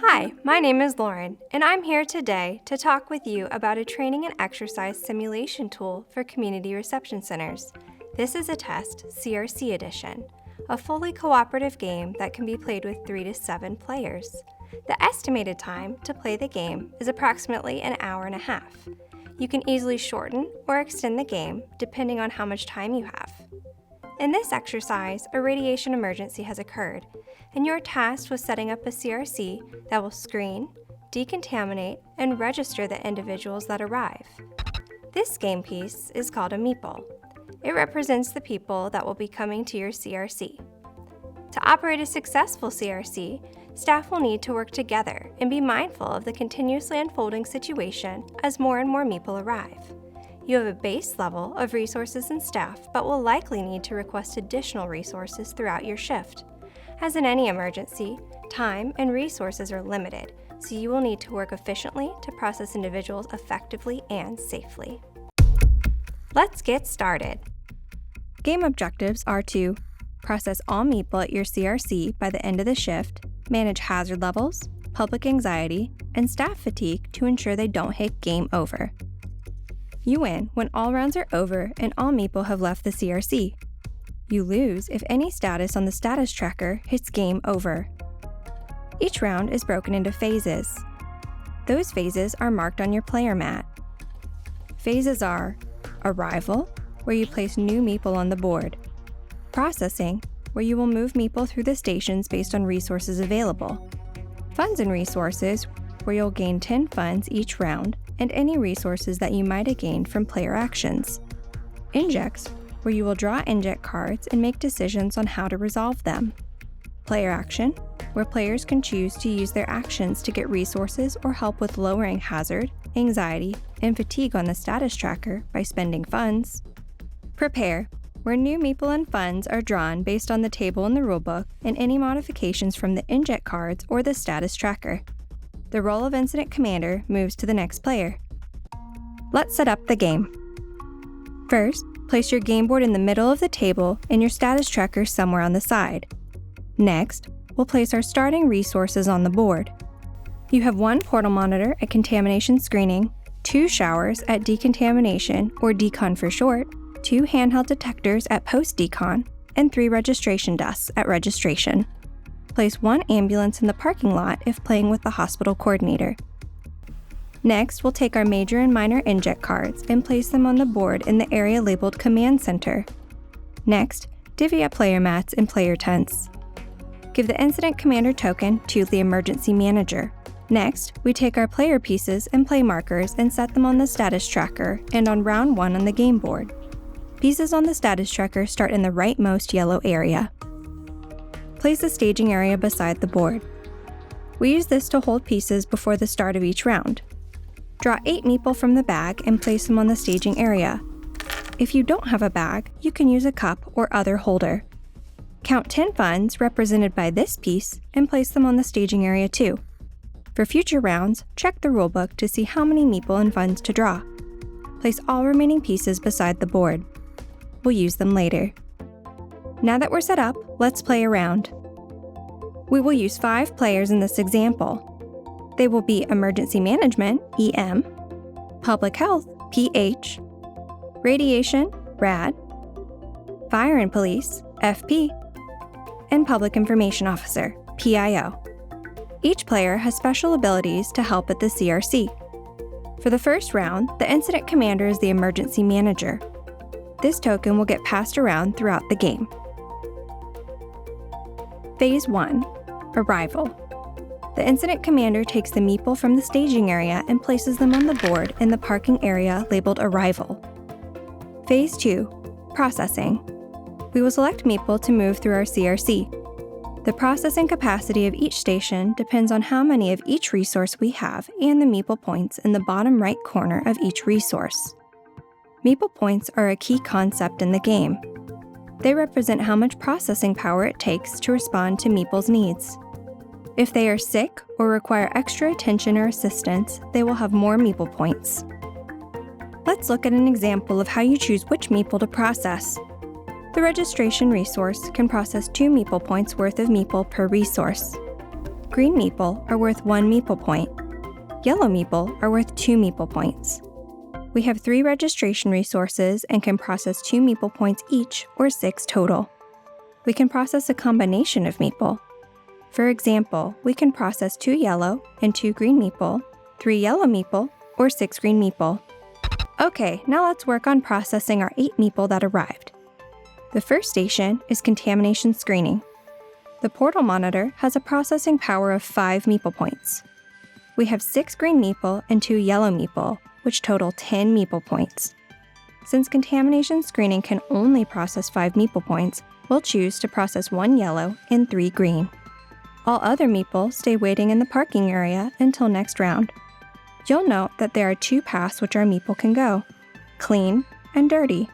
Hi, my name is Lauren, and I'm here today to talk with you about a training and exercise simulation tool for community reception centers. This is a test, CRC Edition, a fully cooperative game that can be played with 3 to 7 players. The estimated time to play the game is approximately an hour and a half. You can easily shorten or extend the game depending on how much time you have. In this exercise, a radiation emergency has occurred, and you're tasked with setting up a CRC that will screen, decontaminate, and register the individuals that arrive. This game piece is called a meeple. It represents the people that will be coming to your CRC. To operate a successful CRC, staff will need to work together and be mindful of the continuously unfolding situation as more and more meeple arrive. You have a base level of resources and staff, but will likely need to request additional resources throughout your shift. As in any emergency, time and resources are limited, so you will need to work efficiently to process individuals effectively and safely. Let's get started. Game objectives are to process all meeple at your CRC by the end of the shift, manage hazard levels, public anxiety, and staff fatigue to ensure they don't hit game over. You win when all rounds are over and all meeple have left the CRC. You lose if any status on the status tracker hits game over. Each round is broken into phases. Those phases are marked on your player mat. Phases are Arrival, where you place new meeple on the board. Processing, where you will move meeple through the stations based on resources available. Funds and resources, where you'll gain 10 funds each round, and any resources that you might have gained from player actions. Injects, where you will draw inject cards and make decisions on how to resolve them. Player action, where players can choose to use their actions to get resources or help with lowering hazard, anxiety, and fatigue on the status tracker by spending funds. Prepare, where new meeple and funds are drawn based on the table in the rulebook and any modifications from the inject cards or the status tracker. The role of Incident Commander moves to the next player. Let's set up the game. First, place your game board in the middle of the table and your status tracker somewhere on the side. Next, we'll place our starting resources on the board. You have 1 portal monitor at contamination screening, 2 showers at decontamination, or decon for short, 2 handheld detectors at post-decon, and 3 registration desks at registration. Place 1 ambulance in the parking lot if playing with the hospital coordinator. Next, we'll take our major and minor inject cards and place them on the board in the area labeled Command Center. Next, divvy up player mats and player tents. Give the Incident Commander token to the Emergency Manager. Next, we take our player pieces and play markers and set them on the status tracker and on round 1 on the game board. Pieces on the status tracker start in the rightmost yellow area. Place the staging area beside the board. We use this to hold pieces before the start of each round. Draw 8 meeple from the bag and place them on the staging area. If you don't have a bag, you can use a cup or other holder. Count 10 funds represented by this piece and place them on the staging area too. For future rounds, check the rulebook to see how many meeple and funds to draw. Place all remaining pieces beside the board. We'll use them later. Now that we're set up, let's play a round. We will use 5 players in this example. They will be Emergency Management, EM, Public Health, PH, Radiation, RAD, Fire and Police, FP, and Public Information Officer, PIO. Each player has special abilities to help at the CRC. For the first round, the Incident Commander is the Emergency Manager. This token will get passed around throughout the game. Phase 1, Arrival. The Incident Commander takes the meeple from the staging area and places them on the board in the parking area labeled Arrival. Phase 2, Processing. We will select meeple to move through our CRC. The processing capacity of each station depends on how many of each resource we have and the meeple points in the bottom right corner of each resource. Meeple points are a key concept in the game. They represent how much processing power it takes to respond to meeple's needs. If they are sick or require extra attention or assistance, they will have more meeple points. Let's look at an example of how you choose which meeple to process. The registration resource can process 2 meeple points worth of meeple per resource. green meeple are worth 1 meeple point. Yellow meeple are worth 2 meeple points. We have 3 registration resources and can process 2 meeple points each, or 6 total. We can process a combination of meeple. For example, we can process 2 yellow and 2 green meeple, 3 yellow meeple, or 6 green meeple. Okay, now let's work on processing our 8 meeple that arrived. The first station is contamination screening. The portal monitor has a processing power of 5 meeple points. We have 6 green meeple and 2 yellow meeple, which total 10 meeple points. Since contamination screening can only process 5 meeple points, we'll choose to process 1 yellow and 3 green. All other meeple stay waiting in the parking area until next round. You'll note that there are 2 paths which our meeple can go: clean and dirty.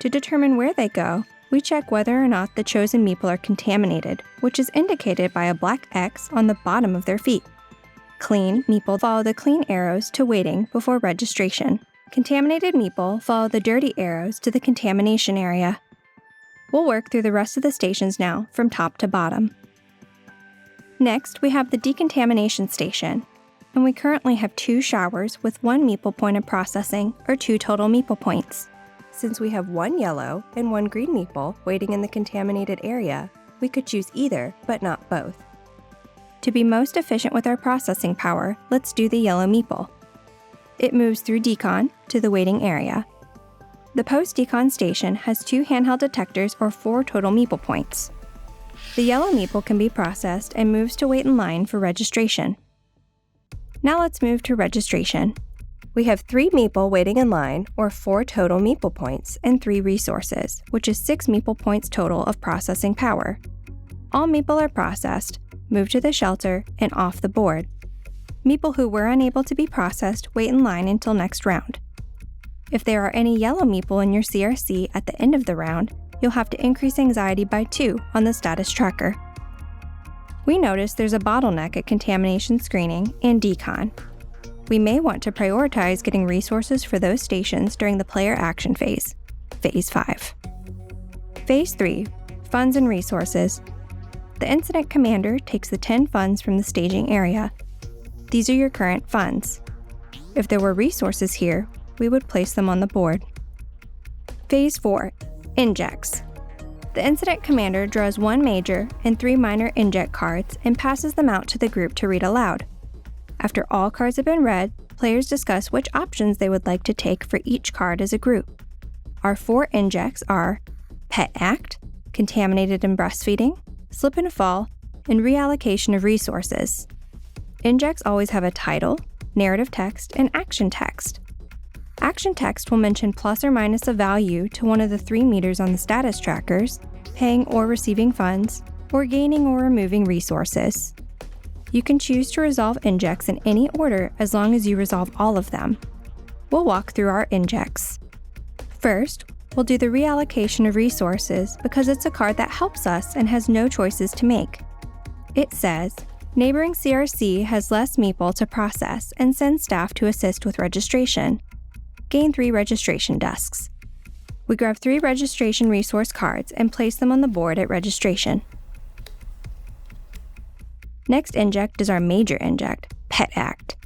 To determine where they go, we check whether or not the chosen meeple are contaminated, which is indicated by a black X on the bottom of their feet. Clean meeple follow the clean arrows to waiting before registration. Contaminated meeple follow the dirty arrows to the contamination area. We'll work through the rest of the stations now from top to bottom. Next, we have the decontamination station, and we currently have 2 showers with 1 meeple point of processing, or 2 total meeple points. Since we have 1 yellow and 1 green meeple waiting in the contaminated area, we could choose either, but not both. To be most efficient with our processing power, let's do the yellow meeple. It moves through decon to the waiting area. The post-decon station has 2 handheld detectors, or 4 total meeple points. The yellow meeple can be processed and moves to wait in line for registration. Now let's move to registration. We have 3 meeple waiting in line, or 4 total meeple points, and 3 resources, which is 6 meeple points total of processing power. All meeple are processed, moved to the shelter, and off the board. Meeple who were unable to be processed wait in line until next round. If there are any yellow meeple in your CRC at the end of the round, you'll have to increase anxiety by 2 on the status tracker. We notice there's a bottleneck at contamination screening and decon. We may want to prioritize getting resources for those stations during the player action phase, Phase 5. Phase 3, Funds and Resources. The incident commander takes the 10 funds from the staging area. These are your current funds. If there were resources here, we would place them on the board. Phase 4, Injects. The incident commander draws 1 major and 3 minor inject cards and passes them out to the group to read aloud. After all cards have been read, players discuss which options they would like to take for each card as a group. Our 4 injects are Pet Act, Contaminated and Breastfeeding, Slip and Fall, and Reallocation of Resources. Injects always have a title, narrative text, and action text. Action text will mention plus or minus a value to one of the 3 meters on the status trackers, paying or receiving funds, or gaining or removing resources. You can choose to resolve injects in any order as long as you resolve all of them. We'll walk through our injects. First, we'll do the reallocation of resources because it's a card that helps us and has no choices to make. It says, neighboring CRC has less meeple to process and send staff to assist with registration. Gain 3 registration desks. We grab 3 registration resource cards and place them on the board at registration. Next inject is our major inject, Pet Act.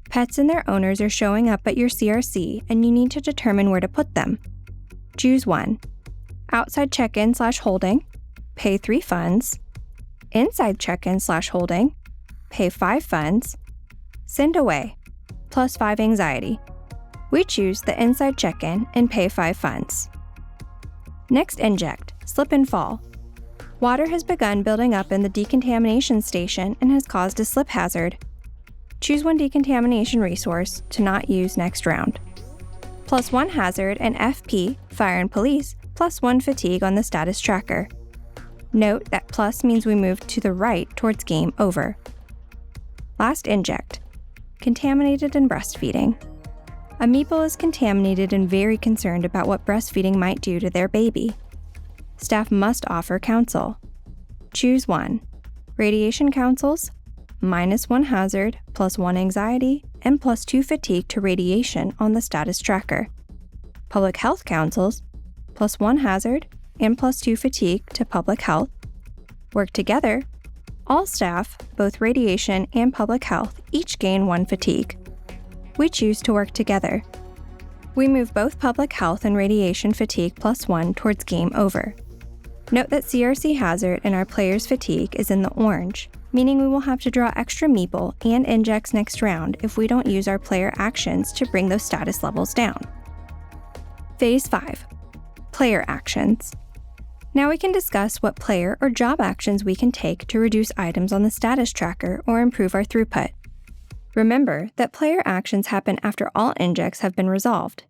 Pets and their owners are showing up at your CRC and you need to determine where to put them. Choose 1. Outside check-in/holding, pay 3 funds. Inside check-in/holding, pay 5 funds. Send away, plus 5 anxiety. We choose the inside check-in and pay 5 funds. Next inject, Slip and Fall. Water has begun building up in the decontamination station and has caused a slip hazard. Choose 1 decontamination resource to not use next round. Plus 1 hazard and FP, Fire and Police, plus 1 fatigue on the status tracker. Note that plus means we move to the right towards game over. Last inject, Contaminated and Breastfeeding. A meeple is contaminated and very concerned about what breastfeeding might do to their baby. Staff must offer counsel. Choose 1. Radiation counsels, minus 1 hazard, plus 1 anxiety, and plus 2 fatigue to radiation on the status tracker. Public health counsels, plus 1 hazard, and plus 2 fatigue to public health. Work together, All staff, both radiation and public health, each gain 1 fatigue. We choose to work together. We move both public health and radiation fatigue +1 towards game over. Note that CRC hazard and our player's fatigue is in the orange, meaning we will have to draw extra meeple and injects next round if we don't use our player actions to bring those status levels down. Phase 5. Player actions. Now we can discuss what player or job actions we can take to reduce items on the status tracker or improve our throughput. Remember that player actions happen after all injects have been resolved.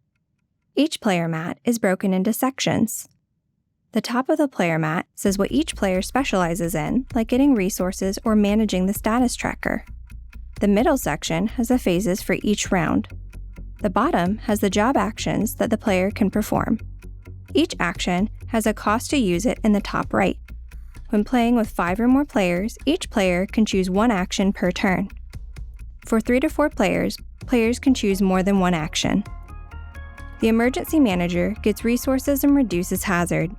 Each player mat is broken into sections. The top of the player mat says what each player specializes in, like getting resources or managing the status tracker. The middle section has the phases for each round. The bottom has the job actions that the player can perform. Each action has a cost to use it in the top right. When playing with 5 or more players, each player can choose 1 action per turn. For 3 to 4 players, players can choose more than 1 action. The emergency manager gets resources and reduces hazard.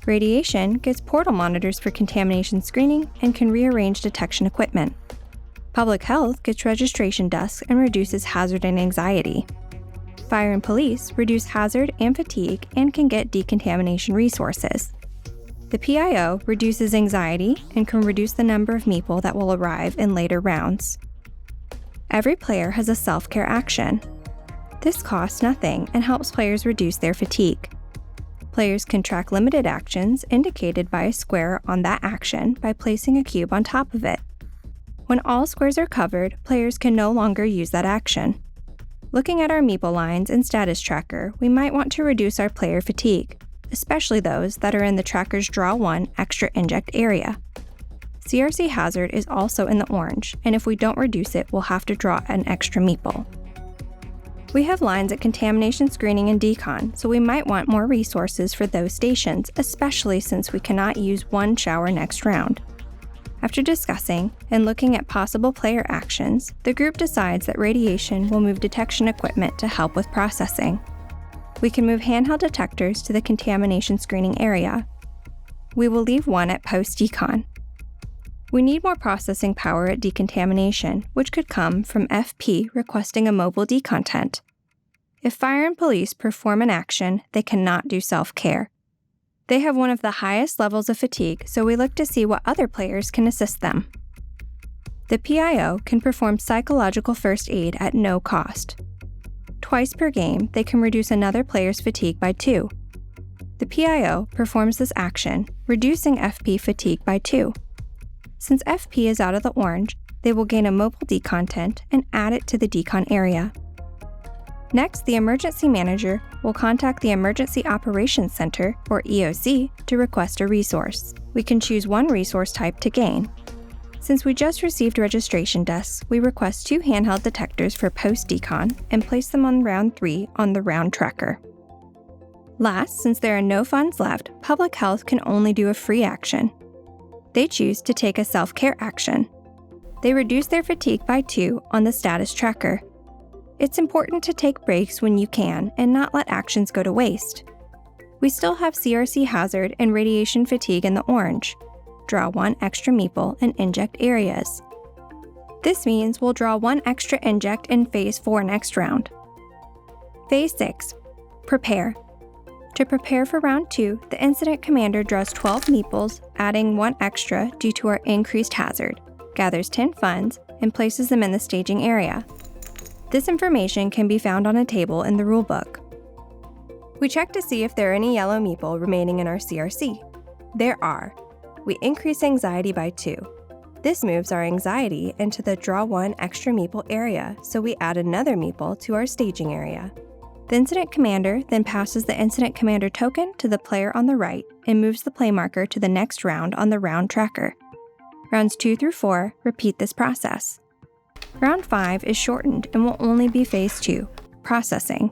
Radiation gets portal monitors for contamination screening and can rearrange detection equipment. Public health gets registration desks and reduces hazard and anxiety. Fire and police reduce hazard and fatigue and can get decontamination resources. The PIO reduces anxiety and can reduce the number of meeple that will arrive in later rounds. Every player has a self-care action. This costs nothing and helps players reduce their fatigue. Players can track limited actions indicated by a square on that action by placing a cube on top of it. When all squares are covered, players can no longer use that action. Looking at our meeple lines and status tracker, we might want to reduce our player fatigue, especially those that are in the tracker's Draw 1 Extra Inject area. CRC hazard is also in the orange, and if we don't reduce it, we'll have to draw an extra meeple. We have lines at contamination screening and decon, so we might want more resources for those stations, especially since we cannot use 1 shower next round. After discussing and looking at possible player actions, the group decides that radiation will move detection equipment to help with processing. We can move handheld detectors to the contamination screening area. We will leave 1 at post-decon. We need more processing power at decontamination, which could come from FP requesting a mobile decontent. If fire and police perform an action, they cannot do self-care. They have one of the highest levels of fatigue, so we look to see what other players can assist them. The PIO can perform psychological first aid at no cost. Twice per game, they can reduce another player's fatigue by 2. The PIO performs this action, reducing FP fatigue by 2. Since FP is out of the orange, they will gain a mobile decontent and add it to the decon area. Next, the emergency manager will contact the Emergency Operations Center, or EOC, to request a resource. We can choose 1 resource type to gain. Since we just received registration desks, we request 2 handheld detectors for post-decon and place them on round 3 on the round tracker. Last, since there are no funds left, public health can only do a free action. They choose to take a self-care action. They reduce their fatigue by 2 on the status tracker. It's important to take breaks when you can and not let actions go to waste. We still have CRC hazard and radiation fatigue in the orange. Draw 1 extra meeple and inject areas. This means we'll draw 1 extra inject in Phase 4 next round. Phase 6. Prepare. To prepare for round 2, the incident commander draws 12 meeples, adding 1 extra due to our increased hazard, gathers 10 funds, and places them in the staging area. This information can be found on a table in the rulebook. We check to see if there are any yellow meeple remaining in our CRC. There are. We increase anxiety by 2. This moves our anxiety into the Draw 1 Extra Meeple area, so we add another meeple to our staging area. The incident commander then passes the incident commander token to the player on the right and moves the play marker to the next round on the round tracker. Rounds 2 through 4 repeat this process. Round 5 is shortened and will only be Phase 2, processing.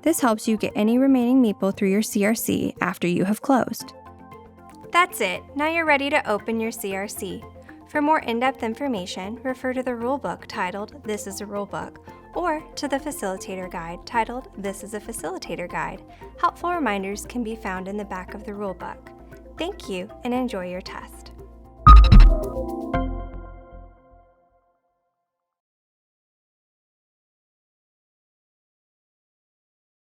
This helps you get any remaining meeple through your CRC after you have closed. That's it. Now you're ready to open your CRC. For more in-depth information, refer to the rulebook titled This is a Rulebook, or to the Facilitator Guide titled This is a Facilitator Guide. Helpful reminders can be found in the back of the rulebook. Thank you and enjoy your test.